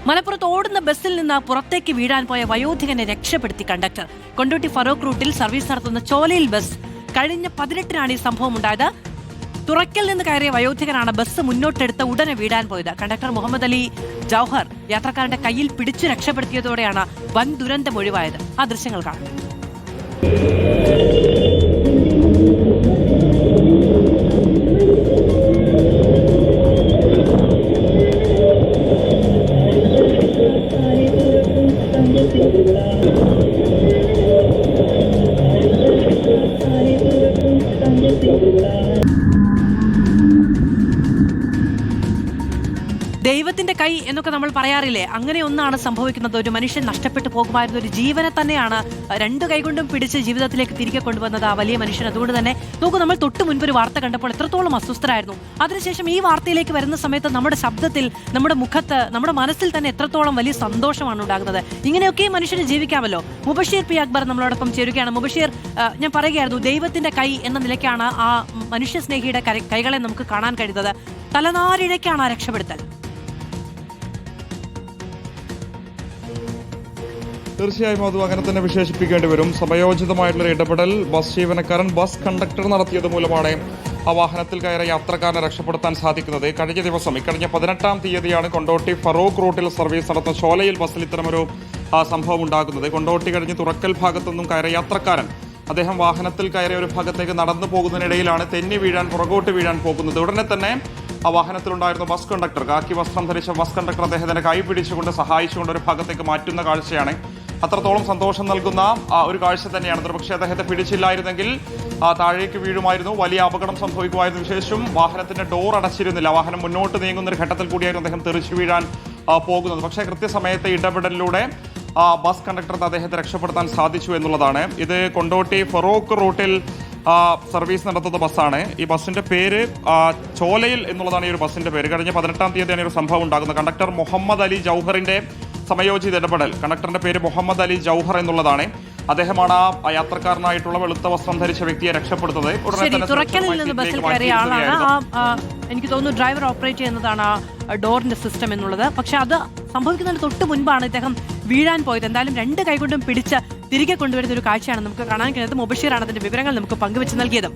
മലപ്പുറത്ത് ഓടുന്ന ബസ്സിൽ നിന്ന് പുറത്തേക്ക് വീഴാൻ പോയ വയോധികനെ രക്ഷപ്പെടുത്തി കണ്ടക്ടർ. കൊണ്ടോട്ടി ഫറോക്ക് റൂട്ടിൽ സർവീസ് നടത്തുന്ന ചോലയിൽ ബസ്. കഴിഞ്ഞ 18-നാണ് ഈ സംഭവം ഉണ്ടായത്. തുറക്കൽ നിന്ന് കയറിയ വയോധികനാണ് ബസ് മുന്നോട്ടെടുത്ത് ഉടനെ വീഴാൻ പോയത്. കണ്ടക്ടർ മുഹമ്മദ് അലി ജൌഹർ യാത്രക്കാരന്റെ കയ്യിൽ പിടിച്ചു രക്ഷപ്പെടുത്തിയതോടെയാണ് വൻ ദുരന്തം ഒഴിവായത്. ആ ദൃശ്യങ്ങൾ കാണാം. ദൈവത്തിന്റെ കൈ എന്നൊക്കെ നമ്മൾ പറയാറില്ലേ, അങ്ങനെ ഒന്നാണ് സംഭവിക്കുന്നത്. ഒരു മനുഷ്യൻ നഷ്ടപ്പെട്ടു പോകുമായിരുന്ന ഒരു ജീവനെ തന്നെയാണ് രണ്ട് കൈകൊണ്ടും പിടിച്ച് ജീവിതത്തിലേക്ക് തിരികെ കൊണ്ടുവന്നത് ആ വലിയ മനുഷ്യൻ. അതുകൊണ്ട് തന്നെ നോക്കൂ, നമ്മൾ തൊട്ട് മുൻപ് ഒരു വാർത്ത കണ്ടപ്പോൾ എത്രത്തോളം അസ്വസ്ഥരായിരുന്നു. അതിനുശേഷം ഈ വാർത്തയിലേക്ക് വരുന്ന സമയത്ത് നമ്മുടെ ശബ്ദത്തിൽ, നമ്മുടെ മുഖത്ത്, നമ്മുടെ മനസ്സിൽ തന്നെ എത്രത്തോളം വലിയ സന്തോഷമാണ് ഉണ്ടാകുന്നത്. ഇങ്ങനെയൊക്കെ മനുഷ്യന് ജീവിക്കാമല്ലോ. മുബഷീർ പി അക്ബർ നമ്മളോടൊപ്പം ചേരുകയാണ്. മുബഷീർ, ഞാൻ പറയുകയായിരുന്നു, ദൈവത്തിന്റെ കൈ എന്ന നിലയ്ക്കാണ് ആ മനുഷ്യ സ്നേഹിയുടെ കൈകളെ നമുക്ക് കാണാൻ കഴിയുന്നത്. തലനാരിഴയ്ക്കാണ് ആ രക്ഷപ്പെടുത്തൽ. തീർച്ചയായും അത് അങ്ങനെ തന്നെ വിശേഷിപ്പിക്കേണ്ടി വരും. സമയോചിതമായിട്ടുള്ള ഇടപെടൽ ബസ് ജീവനക്കാരൻ, ബസ് കണ്ടക്ടർ നടത്തിയത് മൂലമാണ് ആ വാഹനത്തിൽ കയറിയ യാത്രക്കാരനെ രക്ഷപ്പെടുത്താൻ സാധിക്കുന്നത്. കഴിഞ്ഞ ദിവസം, ഇക്കഴിഞ്ഞ 18-ാം തീയതിയാണ് കൊണ്ടോട്ടി ഫറോക്ക് റൂട്ടിൽ സർവീസ് നടത്തുന്ന ചോലയിൽ ബസ്സിൽ ഇത്തരമൊരു സംഭവം ഉണ്ടാകുന്നത്. കൊണ്ടോട്ടി കഴിഞ്ഞ് തുറക്കൽ ഭാഗത്തുനിന്നും കയറിയ യാത്രക്കാരൻ അദ്ദേഹം വാഹനത്തിൽ കയറിയ ഒരു ഭാഗത്തേക്ക് നടന്നു പോകുന്നതിനിടയിലാണ് തെന്നി വീഴാൻ, പുറകോട്ട് വീഴാൻ പോകുന്നത്. ഉടനെ തന്നെ ആ വാഹനത്തിലുണ്ടായിരുന്ന ബസ് കണ്ടക്ടർ, കാക്കി വസ്ത്രം ധരിച്ച ബസ് കണ്ടക്ടർ അദ്ദേഹത്തിന്റെ കൈ പിടിച്ചുകൊണ്ട് സഹായിച്ചുകൊണ്ട് ഒരു ഭാഗത്തേക്ക് മാറ്റുന്ന കാഴ്ചയാണ്. അത്രത്തോളം സന്തോഷം നൽകുന്ന ഒരു കാഴ്ച തന്നെയാണ്. പക്ഷേ അദ്ദേഹത്തെ പിടിച്ചില്ലായിരുന്നെങ്കിൽ താഴേക്ക് വീഴുമായിരുന്നു, വലിയ അപകടം സംഭവിക്കുമായിരുന്നു. വിശേഷം വാഹനത്തിന്റെ ഡോർ അടച്ചിരുന്നില്ല. വാഹനം മുന്നോട്ട് നീങ്ങുന്ന ഒരു ഘട്ടത്തിൽ കൂടിയായിരുന്നു അദ്ദേഹം തെറിച്ചു വീഴാൻ പോകുന്നത്. പക്ഷേ കൃത്യസമയത്തെ ഇടപെടലിലൂടെ ബസ് കണ്ടക്ടർക്ക് അദ്ദേഹത്തെ രക്ഷപ്പെടുത്താൻ സാധിച്ചു എന്നുള്ളതാണ്. ഇത് കൊണ്ടോട്ടി ഫറോക്ക് റൂട്ടിൽ സർവീസ് നടത്തുന്ന ബസ്സാണ്. ഈ ബസ്സിന്റെ പേര് ചോലയിൽ എന്നുള്ളതാണ് ഈ ഒരു ബസ്സിന്റെ പേര്. കഴിഞ്ഞ 18-ാം തീയതിയാണ് ഒരു സംഭവം ഉണ്ടാകുന്നത്. കണ്ടക്ടർ മുഹമ്മദ് അലി ജൌഹറിന്റെ സമയോചിത ഇടപെടൽ. കണ്ടക്ടറിന്റെ പേര് മുഹമ്മദ് അലി ജൌഹർ എന്നുള്ളതാണ്. അദ്ദേഹമാണ് ആ യാത്രക്കാരനായിട്ടുള്ള വെളുത്ത വസ്ത്രം ധരിച്ച വ്യക്തിയെ രക്ഷപ്പെടുത്തത്. തുറക്കലിൽ നിന്ന് ബസ്സിൽ കയറിയ ആളാണ്. എനിക്ക് തോന്നുന്നു ഡ്രൈവർ ഓപ്പറേറ്റ് ചെയ്യുന്നതാണ് ആ ഡോറിന്റെ സിസ്റ്റം എന്നുള്ളത്. പക്ഷെ അത് സംഭവിക്കുന്നതിന് തൊട്ട് മുൻപാണ് ഇദ്ദേഹം വീഴാൻ പോയത്. എന്തായാലും രണ്ട് കൈകൊണ്ടും പിടിച്ച് തിരികെ കൊണ്ടുവരുന്ന ഒരു കാഴ്ചയാണ് നമുക്ക് കാണാൻ കഴിയുന്നത്. മുബഷീറാണ് അതിന്റെ വിവരങ്ങൾ നമുക്ക് പങ്കുവെച്ച് നൽകിയത്.